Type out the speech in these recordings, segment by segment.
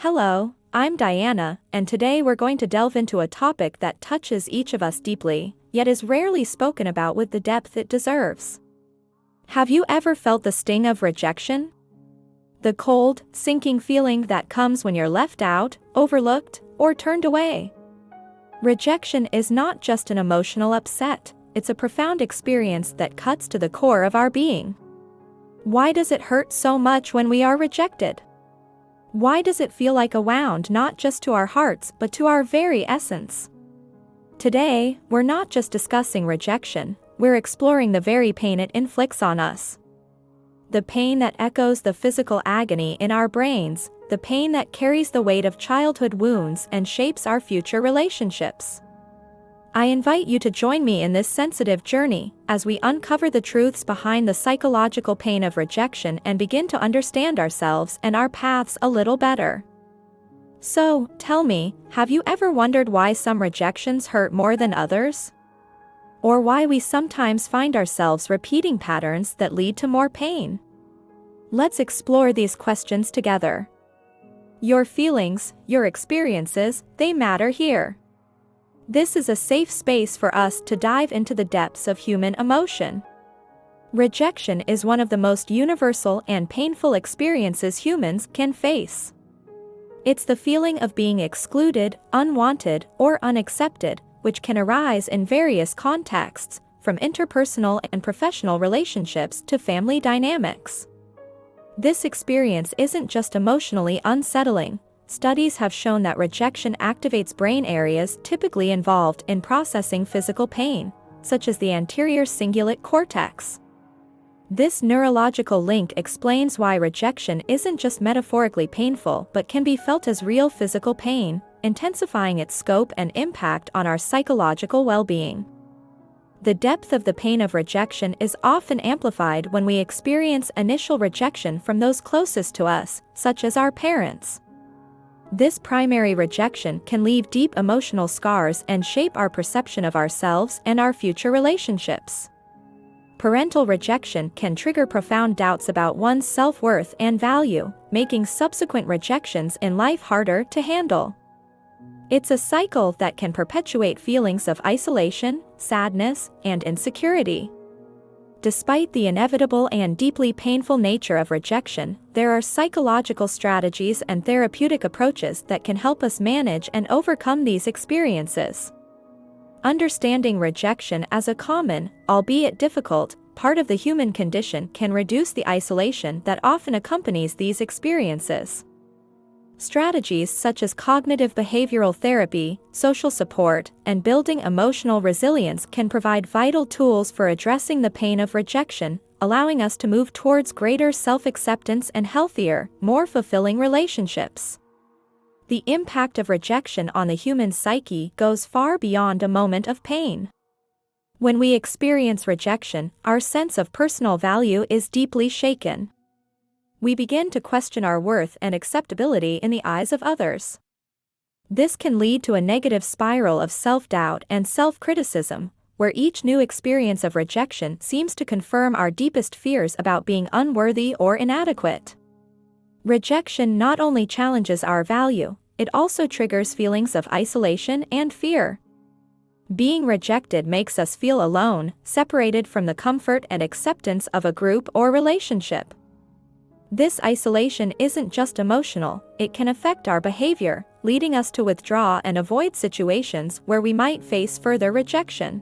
Hello, I'm Diana, and today we're going to delve into a topic that touches each of us deeply, yet is rarely spoken about with the depth it deserves. Have you ever felt the sting of rejection? The cold, sinking feeling that comes when you're left out, overlooked, or turned away. Rejection is not just an emotional upset, it's a profound experience that cuts to the core of our being. Why does it hurt so much when we are rejected? Why does it feel like a wound not just to our hearts but to our very essence? Today, we're not just discussing rejection, we're exploring the very pain it inflicts on us. The pain that echoes the physical agony in our brains, the pain that carries the weight of childhood wounds and shapes our future relationships. I invite you to join me in this sensitive journey as we uncover the truths behind the psychological pain of rejection and begin to understand ourselves and our paths a little better. So, tell me, have you ever wondered why some rejections hurt more than others? Or why we sometimes find ourselves repeating patterns that lead to more pain? Let's explore these questions together. Your feelings, your experiences, they matter here. This is a safe space for us to dive into the depths of human emotion. Rejection is one of the most universal and painful experiences humans can face. It's the feeling of being excluded, unwanted, or unaccepted, which can arise in various contexts, from interpersonal and professional relationships to family dynamics. This experience isn't just emotionally unsettling. Studies have shown that rejection activates brain areas typically involved in processing physical pain, such as the anterior cingulate cortex. This neurological link explains why rejection isn't just metaphorically painful but can be felt as real physical pain, intensifying its scope and impact on our psychological well-being. The depth of the pain of rejection is often amplified when we experience initial rejection from those closest to us, such as our parents. This primary rejection can leave deep emotional scars and shape our perception of ourselves and our future relationships. Parental rejection can trigger profound doubts about one's self-worth and value, making subsequent rejections in life harder to handle. It's a cycle that can perpetuate feelings of isolation, sadness, and insecurity. Despite the inevitable and deeply painful nature of rejection, there are psychological strategies and therapeutic approaches that can help us manage and overcome these experiences. Understanding rejection as a common, albeit difficult, part of the human condition can reduce the isolation that often accompanies these experiences. Strategies such as cognitive behavioral therapy, social support, and building emotional resilience can provide vital tools for addressing the pain of rejection, allowing us to move towards greater self-acceptance and healthier, more fulfilling relationships. The impact of rejection on the human psyche goes far beyond a moment of pain. When we experience rejection, our sense of personal value is deeply shaken. We begin to question our worth and acceptability in the eyes of others. This can lead to a negative spiral of self-doubt and self-criticism, where each new experience of rejection seems to confirm our deepest fears about being unworthy or inadequate. Rejection not only challenges our value, it also triggers feelings of isolation and fear. Being rejected makes us feel alone, separated from the comfort and acceptance of a group or relationship. This isolation isn't just emotional, it can affect our behavior, leading us to withdraw and avoid situations where we might face further rejection.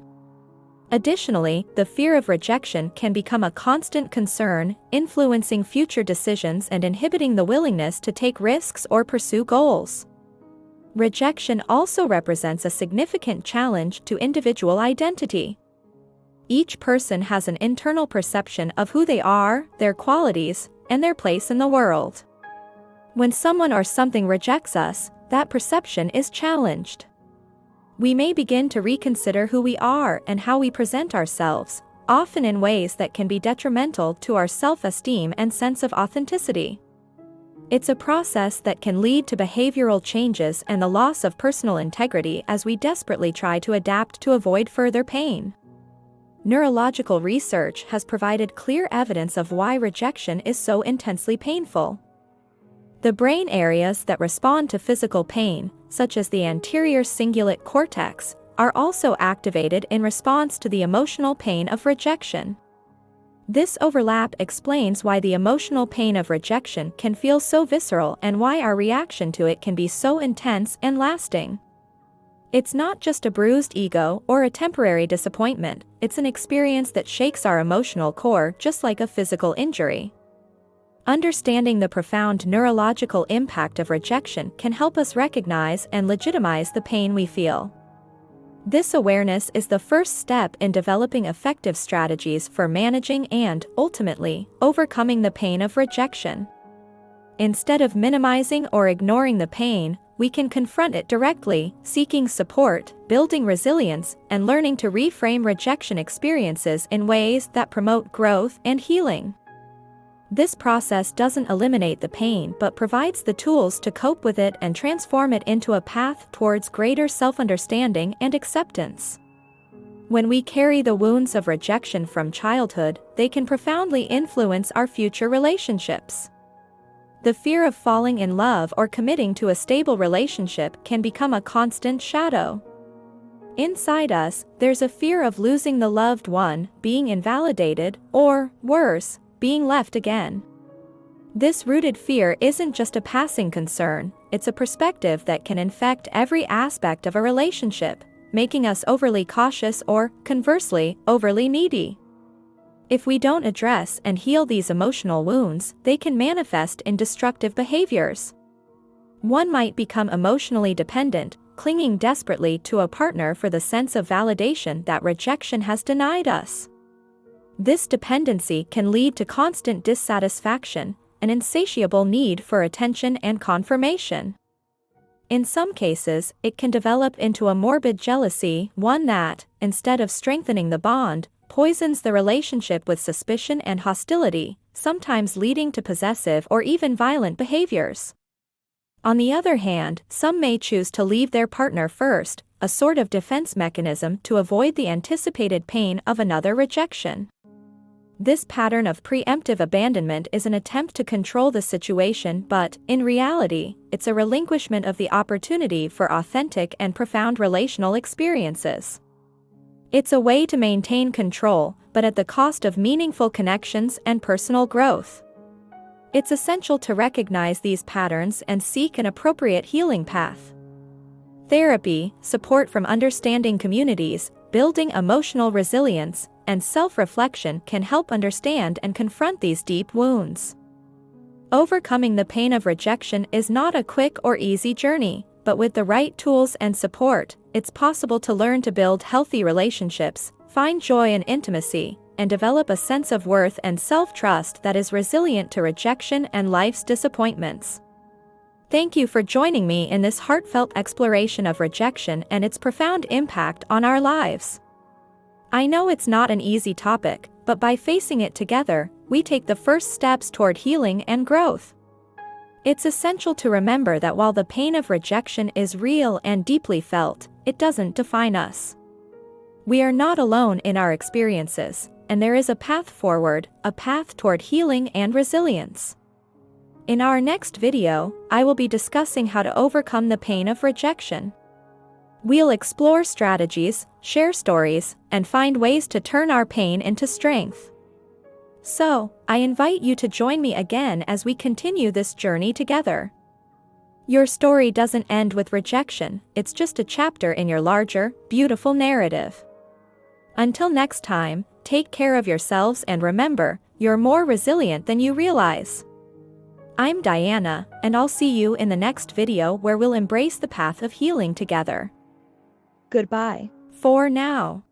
Additionally, the fear of rejection can become a constant concern, influencing future decisions and inhibiting the willingness to take risks or pursue goals. Rejection also represents a significant challenge to individual identity. Each person has an internal perception of who they are, their qualities, and their place in the world. When someone or something rejects us, that perception is challenged. We may begin to reconsider who we are and how we present ourselves, often in ways that can be detrimental to our self-esteem and sense of authenticity. It's a process that can lead to behavioral changes and the loss of personal integrity as we desperately try to adapt to avoid further pain. Neurological research has provided clear evidence of why rejection is so intensely painful. The brain areas that respond to physical pain, such as the anterior cingulate cortex, are also activated in response to the emotional pain of rejection. This overlap explains why the emotional pain of rejection can feel so visceral and why our reaction to it can be so intense and lasting. It's not just a bruised ego or a temporary disappointment, it's an experience that shakes our emotional core just like a physical injury. Understanding the profound neurological impact of rejection can help us recognize and legitimize the pain we feel. This awareness is the first step in developing effective strategies for managing and, ultimately, overcoming the pain of rejection. Instead of minimizing or ignoring the pain, we can confront it directly, seeking support, building resilience, and learning to reframe rejection experiences in ways that promote growth and healing. This process doesn't eliminate the pain but provides the tools to cope with it and transform it into a path towards greater self-understanding and acceptance. When we carry the wounds of rejection from childhood, they can profoundly influence our future relationships. The fear of falling in love or committing to a stable relationship can become a constant shadow. Inside us, there's a fear of losing the loved one, being invalidated, or, worse, being left again. This rooted fear isn't just a passing concern, it's a perspective that can infect every aspect of a relationship, making us overly cautious or, conversely, overly needy. If we don't address and heal these emotional wounds, they can manifest in destructive behaviors. One might become emotionally dependent, clinging desperately to a partner for the sense of validation that rejection has denied us. This dependency can lead to constant dissatisfaction, an insatiable need for attention and confirmation. In some cases, it can develop into a morbid jealousy, one that, instead of strengthening the bond, poisons the relationship with suspicion and hostility, sometimes leading to possessive or even violent behaviors. On the other hand, some may choose to leave their partner first, a sort of defense mechanism to avoid the anticipated pain of another rejection. This pattern of preemptive abandonment is an attempt to control the situation, but, in reality, it's a relinquishment of the opportunity for authentic and profound relational experiences. It's a way to maintain control, but at the cost of meaningful connections and personal growth. It's essential to recognize these patterns and seek an appropriate healing path. Therapy, support from understanding communities, building emotional resilience, and self-reflection can help understand and confront these deep wounds. Overcoming the pain of rejection is not a quick or easy journey, but with the right tools and support, it's possible to learn to build healthy relationships, find joy in intimacy, and develop a sense of worth and self-trust that is resilient to rejection and life's disappointments. Thank you for joining me in this heartfelt exploration of rejection and its profound impact on our lives. I know it's not an easy topic, but by facing it together, we take the first steps toward healing and growth. It's essential to remember that while the pain of rejection is real and deeply felt, it doesn't define us. We are not alone in our experiences, and there is a path forward, a path toward healing and resilience. In our next video, I will be discussing how to overcome the pain of rejection. We'll explore strategies, share stories, and find ways to turn our pain into strength. So, I invite you to join me again as we continue this journey together. Your story doesn't end with rejection, it's just a chapter in your larger, beautiful narrative. Until next time, take care of yourselves and remember, you're more resilient than you realize. I'm Diana, and I'll see you in the next video where we'll embrace the path of healing together. Goodbye, for now.